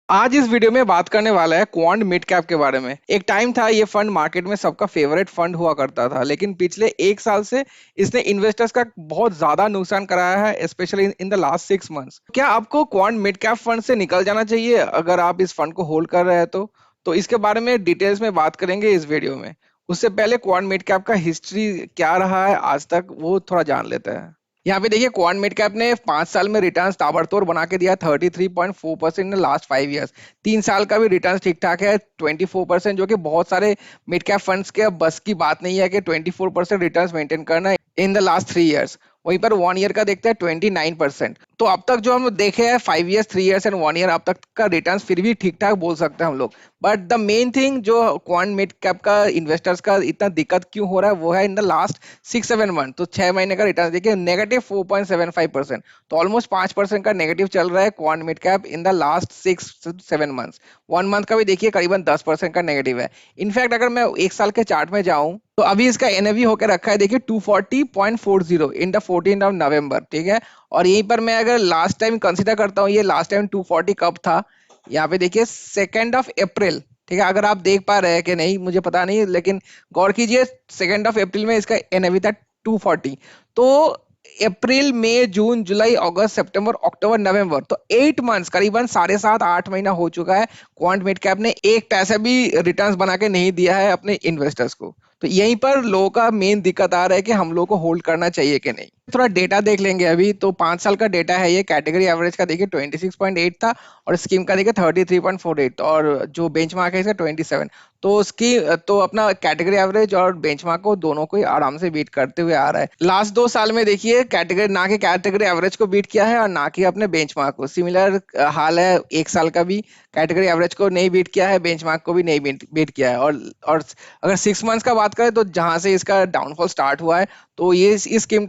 आज इस वीडियो में बात करने वाला है क्वांट मिड कैप के बारे में। एक टाइम था ये फंड मार्केट में सबका फेवरेट फंड हुआ करता था, लेकिन पिछले एक साल से इसने इन्वेस्टर्स का बहुत ज्यादा नुकसान कराया है, specially in the last 6 months. क्या आपको क्वांट मिड कैप फंड से निकल जाना चाहिए अगर आप इस फंड को होल्ड कर रहे हैं तो इसके बारे में डिटेल्स में बात करेंगे इस वीडियो में। उससे पहले क्वांट मिड कैप का हिस्ट्री क्या रहा है आज तक, वो थोड़ा जान लेते हैं। यहाँ पे देखिए क्वांट मिड कैप ने 5 साल में रिटर्न ताबड़तोड़ बना के दिया 33.4% इन लास्ट 5 ईयर्स। 3 साल का भी रिटर्न ठीक ठाक है 24%, जो कि बहुत सारे मिड कैप फंड्स के बस की बात नहीं है कि 24% रिटर्न मेंटेन करना इन द लास्ट 3 ईयर्स। वहीं पर 1 ईयर का देखते हैं 29%। तो अब तक जो हम देखे हैं 5 ईयर्स, 3 ईयर्स एंड 1 ईयर, अब तक का रिटर्न फिर भी ठीक ठाक बोल सकते हैं हम लोग। बट द मेन थिंग जो क्वांट मिड कैप का इन्वेस्टर्स का इतना दिक्कत क्यों हो रहा है वो है इन द लास्ट 6-7 मंथ। तो 6 महीने का रिटर्न देखिए -4.75%। तो ऑलमोस्ट 5% का नेगेटिव चल रहा है quant mid cap in the last 6-7 months. 1 month का भी देखिए करीबन 10% का नेगेटिव है। इनफैक्ट अगर मैं एक साल के चार्ट में जाऊं तो अभी इसका एनएवी होकर रखा है देखिए 240.40 in the 14th of November, ठीक है। और यहीं पर मैं अगर लास्ट टाइम कंसीडर करता हूँ, ये लास्ट टाइम 240 कब था, यहाँ पे देखिए 2 अप्रैल, ठीक है। अगर आप देख पा रहे हैं कि नहीं मुझे पता नहीं, लेकिन गौर कीजिए 2 अप्रैल में इसका एनएवी था 240। तो अप्रैल मई जून जुलाई अगस्त सितंबर अक्टूबर नवंबर, तो 8 मंथ्स, करीबन 7.5-8 महीना हो चुका है क्वांट मिड कैप ने एक पैसा भी रिटर्न्स बना के नहीं दिया है अपने इन्वेस्टर्स को। तो यहीं पर लोगों का मेन दिक्कत आ रहा है कि हम लोग को होल्ड करना चाहिए कि नहीं। थोड़ा डेटा देख लेंगे अभी। तो 5 साल का डेटा है ये। कैटेगरी एवरेज का देखिए 26.8 था और स्कीम का देखिए 33.48 और जो बेंचमार्क है इसका 27। तो उसकी तो अपना कैटेगरी एवरेज और बेंचमार्क को दोनों को ही आराम से बीट करते हुए आ रहा है। लास्ट 2 साल में देखिए कैटेगरी ना कि कैटेगरी एवरेज को बीट किया है और ना कि अपने बेंचमार्क को। सिमिलर हाल है एक साल का भी, कैटेगरी एवरेज को नहीं बीट किया है, बेंचमार्क को भी नहीं बीट किया है। और अगर 6 मंथ्स का बात करें तो जहां से इसका डाउनफॉल स्टार्ट हुआ है, तो ये इस स्कीम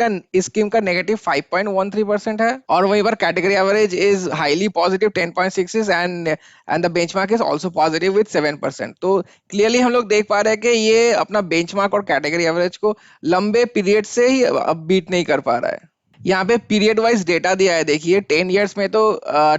का -5.13% है। और वहीं पर category average is highly positive 10.66 and the benchmark is also positive with 7%। तो क्लियरली हम लोग देख पा रहे हैं कि ये अपना बेंचमार्क और कैटेगरी एवरेज को लंबे पीरियड से ही अब बीट नहीं कर पा रहा है। यहाँ पे पीरियड वाइज डेटा दिया है देखिए। 10 ईयर्स में तो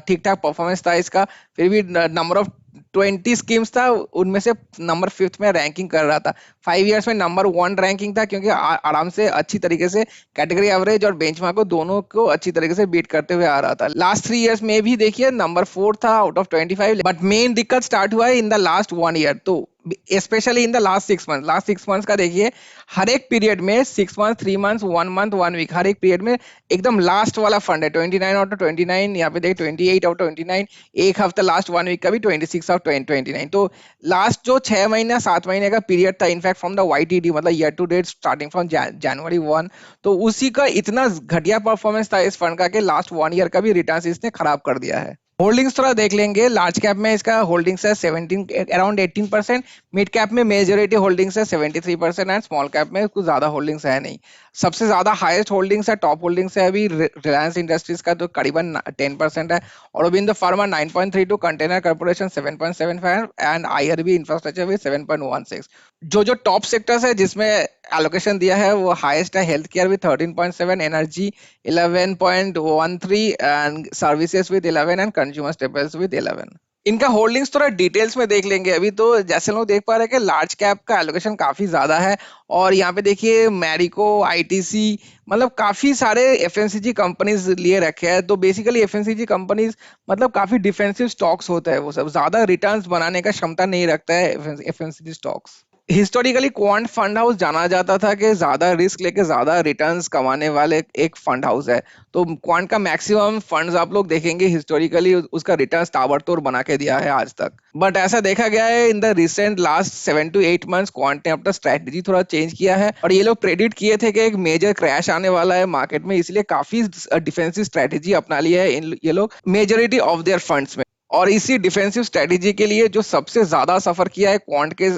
ठीक ठाक परफॉर्मेंस था इसका, फिर भी नंबर ऑफ 20 स्कीम्स था, उनमें से नंबर 5th में रैंकिंग कर रहा था। 5 ईयर्स में नंबर 1 रैंकिंग था, क्योंकि आराम से अच्छी तरीके से कैटेगरी एवरेज और बेंचमार्क को दोनों को अच्छी तरीके से बीट करते हुए आ रहा था। लास्ट 3 ईयर्स में भी देखिए नंबर 4 था आउट ऑफ 25। बट मेन दिक्कत स्टार्ट हुआ है इन द लास्ट 1 ईयर। तो specially in the last 6 month का देखिए, हर एक पीरियड में 6 मंथ, 3 मंथ, 1 मंथ, 1 वीक, हर एक पीरियड में एकदम लास्ट वाला फंड है 29/29। यहाँ पे देखिए 28/29। एक हफ्ता लास्ट 1 वीक का भी 26/29। तो लास्ट जो 6 महीना 7 महीने का पीरियड था, इनफैक्ट फ्रॉम द YTD, मतलब year to date starting from January 1, तो उसी का इतना घटिया परफॉर्मेंस था इस फंड का कि लास्ट 1 ईयर का भी रिटर्न इसने खराब कर दिया है। होल्डिंग्स थोड़ा देख लेंगे। लार्ज कैप में इसका होल्डिंग्स है 17, अराउंड 18%। मिड कैप में मेजोरिटी होल्डिंग्स है 73% एंड स्मॉल कैप में कुछ ज्यादा होल्डिंग्स है नहीं। सबसे ज्यादा हाईएस्ट होल्डिंग्स है, टॉप होल्डिंग्स है अभी रिलायंस इंडस्ट्रीज का, तो करीबन 10% है। Aurobindo pharma 9.32, container corporation 7.75 and IRB infrastructure भी 7.16। जो टॉप सेक्टर्स है जिसमें एलोकेशन दिया है वो हाईएस्ट है health care with 13.7, energy 11.13 and services with 11 and consumer staples with 11। इनका होल्डिंग्स थोड़ा डिटेल्स में देख लेंगे अभी। तो जैसे लोग देख पा रहे हैं कि लार्ज कैप का एलोकेशन काफी ज्यादा है। और यहाँ पे देखिए मैरिको, ITC, मतलब काफी सारे FMCG कंपनीज लिए रखे हैं। तो बेसिकली FMCG कंपनीज मतलब काफी डिफेंसिव स्टॉक्स होता है, वो सब ज्यादा रिटर्न्स बनाने का क्षमता नहीं रखता है FMCG stocks. Historically quant fund house जाना जाता था कि ज्यादा रिस्क लेके ज्यादा रिटर्न्स कमाने वाले एक फंड हाउस है। तो क्वांट का मैक्सिमम फंड्स आप लोग देखेंगे हिस्टोरिकली उसका रिटर्न्स ताबड़तोड़ बना के दिया है आज तक। बट ऐसा देखा गया है in the recent last 7 to 8 months quant ने अपना स्ट्रेटजी थोड़ा चेंज किया है। और ये लोग प्रेडिक्ट किए थे कि एक मेजर क्रैश आने वाला है मार्केट में, इसलिए काफी डिफेंसिव स्ट्रेटजी अपना लिया है ये लोग मेजोरिटी ऑफ देयर फंड्स में। और इसी डिफेंसिव स्ट्रेटजी के लिए जो सबसे ज्यादा सफर किया है क्वांट के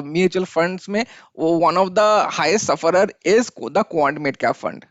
म्यूचुअल फंड्स में, वो one of the highest sufferer is the Quant mid cap fund.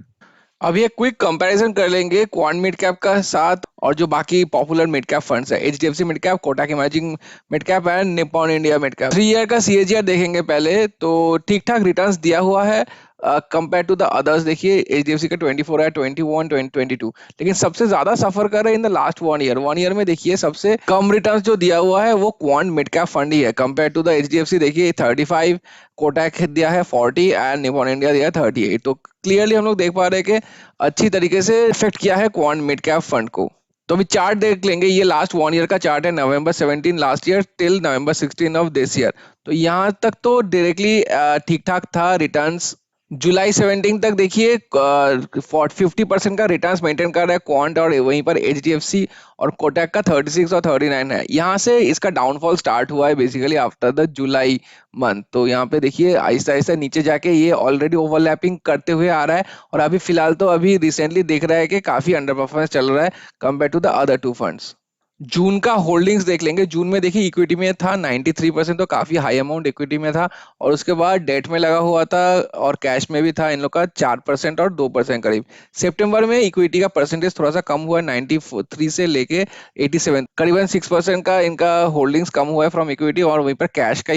अभी एक क्विक कंपैरिजन कर लेंगे क्वांट मिड कैप का साथ और जो बाकी पॉपुलर मिड कैप फंड्स है, HDFC mid cap, Kotak emerging mid cap and Nippon India mid cap. 3 year का CAGR देखेंगे पहले, तो ठीक ठाक रिटर्न्स दिया हुआ है। कंपेयर टू द अदर्स देखिए एचडीएफसी का 24 है, 21, 22, लेकिन सबसे ज्यादा सफर कर रहे हैं इन द लास्ट 1 ईयर में देखिए सबसे कम रिटर्न जो दिया हुआ है वो क्वांट मिड कैप फंड ही है कंपेयर टू द एचडीएफसी। देखिए 35, कोटक दिया है 40 एंड निपॉन इंडिया दिया है 38। तो क्लियरली हम लोग देख पा रहे हैं कि अच्छी तरीके से इफेक्ट किया है क्वांट मिड कैप फंड को। तो अभी चार्ट देख लेंगे, ये लास्ट 1 ईयर का चार्ट है, नवंबर 17 last year till November 16 of this year. तो यहाँ तक तो डायरेक्टली ठीक ठाक था रिटर्न्स। जुलाई 17 तक देखिए 50% का रिटर्न्स मेंटेन कर रहा है क्वांट, और वहीं पर एचडीएफसी और कोटक का 36 और 39 है। यहाँ से इसका डाउनफॉल स्टार्ट हुआ है basically after the July month. तो यहाँ पे देखिए आहिस्ता आहिस्ता नीचे जाके ये ऑलरेडी ओवरलैपिंग करते हुए आ रहा है, और अभी फिलहाल तो अभी रिसेंटली देख रहा है कि काफी अंडर परफॉर्मेंस चल रहा है compare to the other two funds. जून का होल्डिंग्स देख लेंगे। जून में देखिए इक्विटी में था 93%, तो काफी हाई अमाउंट इक्विटी में था, और उसके बाद डेट में लगा हुआ था और कैश में भी था इन लोग का 4% और 2% करीब। सितंबर में इक्विटी का परसेंटेज थोड़ा सा कम हुआ, 93 से लेके 87, करीबन 6% का इनका होल्डिंग्स कम हुआ है फ्रॉम इक्विटी, और वहीं पर कैश का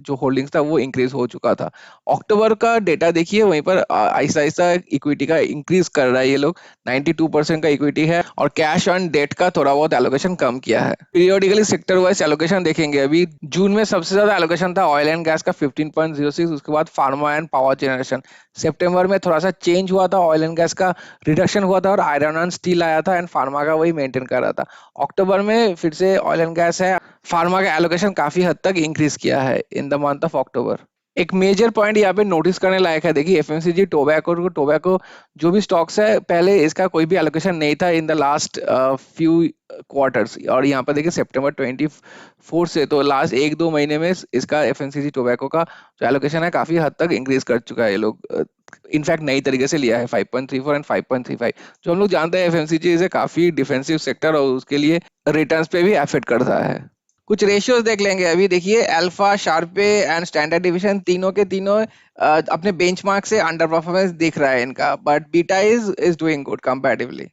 जो होल्डिंग्स था वो इंक्रीज हो चुका था। अक्टूबर का डेटा देखिए, वहीं पर आहिस्ता आहिस्ता इक्विटी का इंक्रीज कर रहा है ये लोग, 92% का इक्विटी है, और कैश ऑन डेट का थोड़ा बहुत एलोकेशन कम किया है। पीरियोडिकली सेक्टर वाइज एलोकेशन देखेंगे। अभी जून में सबसे ज्यादा एलोकेशन था ऑयल एंड गैस का 15.06, उसके बाद फार्मा एंड पावर जनरेशन। सितंबर में थोड़ा सा चेंज हुआ था, ऑयल एंड गैस का रिडक्शन हुआ था और आयरन एंड स्टील आया था, एंड फार्मा का वही मेंटेन कर रहा था। अक्टूबर में फिर से ऑयल एंड गैस है, फार्मा का एलोकेशन काफी हद तक इंक्रीज किया है in the month of October. एक मेजर पॉइंट यहाँ पे नोटिस करने लायक है, देखिए एफएमसीजी टोबैको जो भी स्टॉक्स है, पहले इसका कोई भी एलोकेशन नहीं था in the last few quarters, और यहाँ पर देखिए सितंबर 24 से, तो लास्ट 1-2 महीने में इसका एफएमसीजी टोबैको का जो एलोकेशन है काफी हद तक इंक्रीज कर चुका है ये लोग। इनफैक्ट नई तरीके से लिया है 5.34 एंड 5.35, जो हम लोग जानते हैं एफएमसीजी इज ए काफी डिफेंसिव सेक्टर, और उसके लिए रिटर्न्स पे भी एफेक्ट करता है। कुछ रेशियोज देख लेंगे। अभी देखिए alpha, Sharpe and standard division तीनों के तीनों अपने बेंचमार्क से अंडर परफॉर्मेंस दिख रहा है इनका, but beta is doing good comparatively.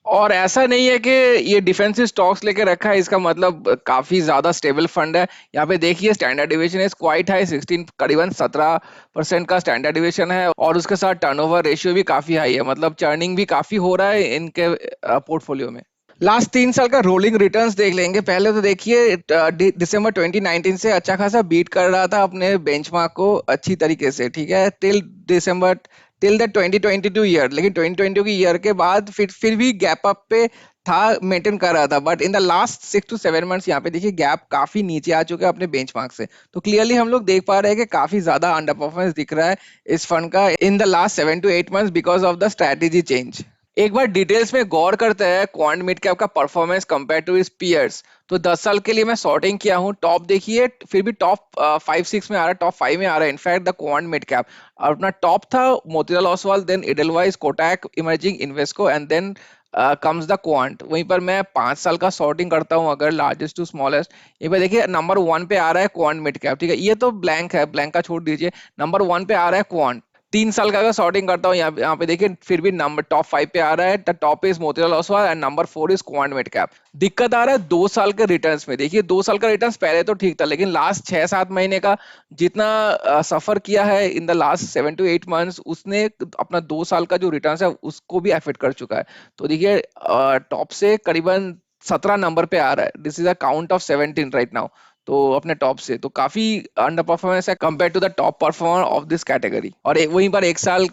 और ऐसा नहीं है कि ये डिफेंसिव स्टॉक्स लेके रखा है इसका मतलब काफी ज्यादा स्टेबल फंड है। यहाँ पे देखिए standard division is quite high, 16, करीबन 17% का स्टैंडर्ड डिवीजन है, और उसके साथ टर्नओवर रेशियो भी काफी हाई है, मतलब चर्निंग भी काफी हो रहा है इनके पोर्टफोलियो में। लास्ट 3 साल का रोलिंग रिटर्न्स देख लेंगे। पहले तो देखिए दिसंबर 2019 से अच्छा खासा बीट कर रहा था अपने बेंचमार्क को अच्छी तरीके से, ठीक है, टिल द 2022 ईयर। लेकिन 2020 की ईयर के बाद फिर भी गैप अप पे था, मेंटेन कर रहा था, but in the last 6 to 7 months यहाँ पे देखिए गैप काफी नीचे आ चुका है अपने बेंचमार्क से। तो क्लियरली हम लोग देख पा रहे हैं कि काफी ज्यादा अंडर परफॉर्मेंस दिख रहा है इस फंड का in the last 7 to 8 months because of the strategy change. एक बार डिटेल्स में गौर करते हैं क्वांट मिड कैप का परफॉर्मेंस कंपेयर टू इस पीयर्स। तो 10 साल के लिए मैं सॉर्टिंग किया हूँ, टॉप देखिए फिर भी टॉप 5-6 में आ रहा है, टॉप 5 में आ रहा है in fact the Quant mid cap. और अपना टॉप था Motilal Oswal, then Edelweiss, Kotak, emerging, Invesco, and then comes the Quant. वहीं पर मैं 5 साल का सॉर्टिंग करता हूँ अगर लार्जेस्ट टू स्मॉलेस्ट। ये पे देखिए नंबर 1 पे आ रहा है क्वांट मिड कैप, ठीक है, ये तो ब्लैंक है, ब्लैंक का छोड़ दीजिए, नंबर 1 पे आ रहा है क्वांट। 3 साल का अगर सॉर्टिंग करता हूँ यहाँ पे देखिए फिर भी नंबर टॉप 5 पे आ रहा है, the top is Motilal Oswal and number 4 is quant mid cap. दिक्कत आ रहा है 2 साल के रिटर्न्स में। देखिए 2 साल का रिटर्न्स पहले तो ठीक था, लेकिन लास्ट 6-7 महीने का जितना सफर किया है in the last 7 to 8 months, उसने अपना 2 साल का जो रिटर्न्स है उसको भी अफेक्ट कर चुका है। तो देखिए टॉप से करीबन 17 नंबर पे आ रहा है, this is a count of 17 right now. तो अपने टॉप से तो काफी अंडर परफॉर्मेंस है compare to the top performer of this category. और वहीं पर 1 साल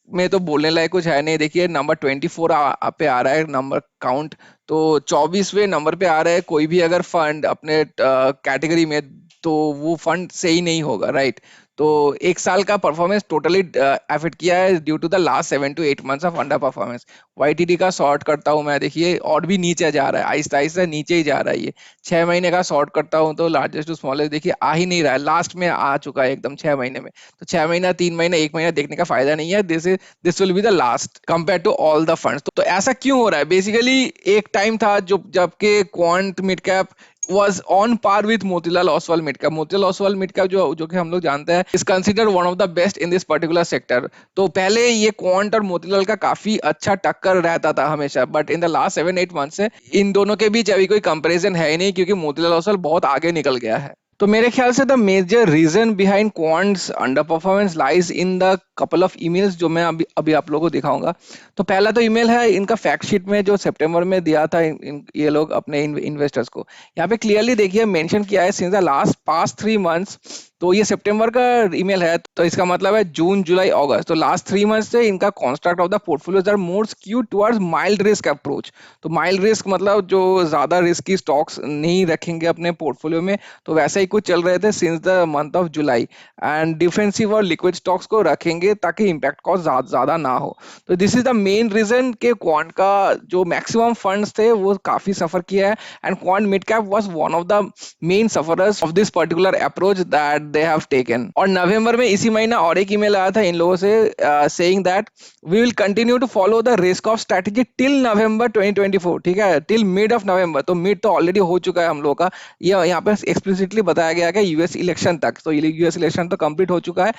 में तो बोलने लायक कुछ है नहीं। देखिए नंबर 24 पे आ रहा है नंबर काउंट, तो 24वें नंबर पे आ रहा है। कोई भी अगर फंड अपने कैटेगरी में, तो वो फंड सही नहीं होगा, राइट। तो 1 साल का परफॉर्मेंस टोटली एफेक्ट किया है due to the last 7 to 8 months of underperformance. YTD का शॉर्ट करता हूं मैं, देखिए और भी नीचे जा रहा है, आहिस्ता आहिस्ता नीचे ही जा रहा है। ये 6 महीने का शॉर्ट करता हूं तो लार्जेस्ट टू स्मॉलेस्ट देखिए आ ही नहीं रहा है, लास्ट में आ चुका है एकदम 6 महीने में। तो 6 महीना, 3 महीना, 1 महीना देखने का फायदा नहीं है, this will be the last compare to all the funds. तो ऐसा क्यों हो रहा है? बेसिकली एक टाइम था जो जबकि quant mid cap was on par with Motilal Oswal mid cap. Motilal Oswal mid cap जो कि हम लोग जानते हैं is considered one of the best in this particular sector। तो पहले ये क्वांट और मोतीलाल का काफी अच्छा टक्कर रहता था हमेशा, but in the last 7-8 month से इन दोनों के बीच अभी कोई कंपैरिजन है ही नहीं, क्योंकि मोतीलाल ओसवाल बहुत आगे निकल गया है। तो मेरे ख्याल से the major reason behind Quant's under performance lies in the couple of emails जो मैं अभी अभी आप लोगों को दिखाऊंगा। तो पहला तो ईमेल है इनका फैक्ट शीट में जो सितंबर में दिया था ये लोग अपने इन्वेस्टर्स को। यहाँ पे क्लियरली देखिए मेंशन किया है since the last past 3 months. तो ये सितंबर का ईमेल है, तो इसका मतलब है जून जुलाई अगस्त, तो लास्ट 3 मंथ से इनका construct of the portfolios are more skewed towards mild risk approach. तो माइल्ड रिस्क मतलब जो ज्यादा रिस्की स्टॉक्स नहीं रखेंगे अपने पोर्टफोलियो में, तो वैसे ही कुछ चल रहे थे since the month of July. And defensive और लिक्विड स्टॉक्स को रखेंगे ताकि इम्पैक्ट कॉस्ट ज्यादा ना हो। तो this is the main reason के क्वांट का जो मैक्सिमम फंड्स थे वो काफी सफर किया है, and quant mid cap was one of the main sufferers of this particular approach that they have taken. और नवंबर में इसी महीना और एक ईमेल आया था इन लोगों से saying that we will continue to follow the risk of strategy till November 2024। ठीक है, टिल मिड ऑफ नवंबर, तो मिड तो ऑलरेडी हो चुका है हम लोग का। ये यहाँ पे एक्सप्लिसिटली बताया गया है यूएस इलेक्शन तक, तो यूएस इलेक्शन तो कंप्लीट हो चुका है।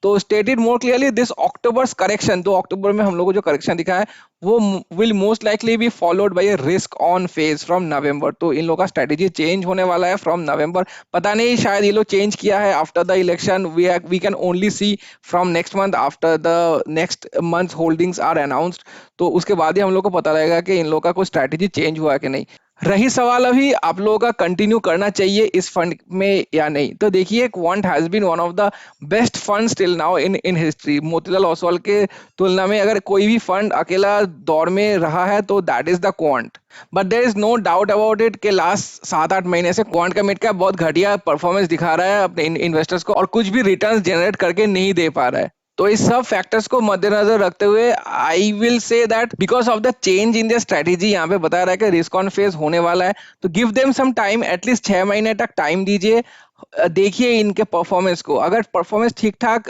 तो stated more clearly this October's correction, 2 अक्टूबर में हम लोग को जो करेक्शन दिखा है वो will most likely be followed by a risk on phase from November. तो इन लोगों का स्ट्रेटेजी चेंज होने वाला है फ्रॉम नवंबर। पता नहीं शायद ये लोग चेंज किया है after the election, we can only see from next month after the next month holdings are announced. तो उसके बाद ही हम लोग को पता लगेगा कि इन लोगों का कोई स्ट्रेटेजी चेंज हुआ है कि नहीं। रही सवाल अभी आप लोगों का कंटिन्यू करना चाहिए इस फंड में या नहीं, तो देखिए Quant has been one of the best funds till now in history. Motilal Oswal के तुलना में अगर कोई भी फंड अकेला दौर में रहा है तो that is the Quant. But there is no doubt about it कि लास्ट 7-8 महीने से क्वांट का मिड कैप बहुत घटिया परफॉर्मेंस दिखा रहा है अपने इन्वेस्टर्स को, और कुछ भी रिटर्न्स जनरेट करके नहीं दे पा रहा है। तो इस सब फैक्टर्स को मद्देनजर रखते हुए I will say that because of the change in the strategy, यहाँ पे बता रहा है कि रिस्क ऑन फेज होने वाला है, तो give them some time, at least 6 महीने तक टाइम दीजिए। देखिए इनके परफॉर्मेंस को, अगर परफॉर्मेंस ठीक ठाक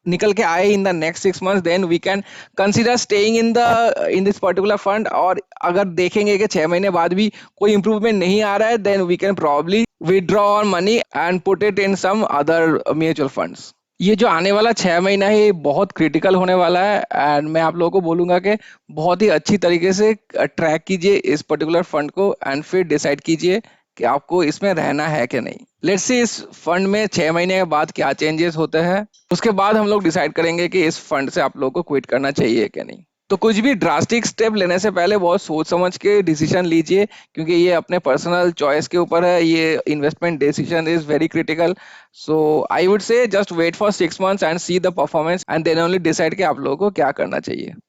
निकल के आए in the next 6 months then we can consider staying in this particular fund. और अगर देखेंगे कि 6 महीने बाद भी कोई इंप्रूवमेंट नहीं आ रहा है then we can probably withdraw our money and put it in some other mutual funds. ये जो आने वाला 6 महीना है ये बहुत क्रिटिकल होने वाला है, एंड मैं आप लोगों को बोलूंगा कि बहुत ही अच्छी तरीके से ट्रैक कीजिए इस पर्टिकुलर फंड को, एंड फिर डिसाइड कीजिए कि आपको इसमें रहना है कि नहीं। लेट्स सी इस फंड में 6 महीने के बाद क्या चेंजेस होते हैं, उसके बाद हम लोग डिसाइड करेंगे कि इस फंड से आप लोगों को क्विट करना चाहिए कि नहीं। तो कुछ भी ड्रास्टिक स्टेप लेने से पहले बहुत सोच समझ के डिसीजन लीजिए, क्योंकि ये अपने पर्सनल चॉइस के ऊपर है, ये investment decision is very critical. So I would say just wait for 6 months and see the performance and then only decide कि आप लोगों को क्या करना चाहिए।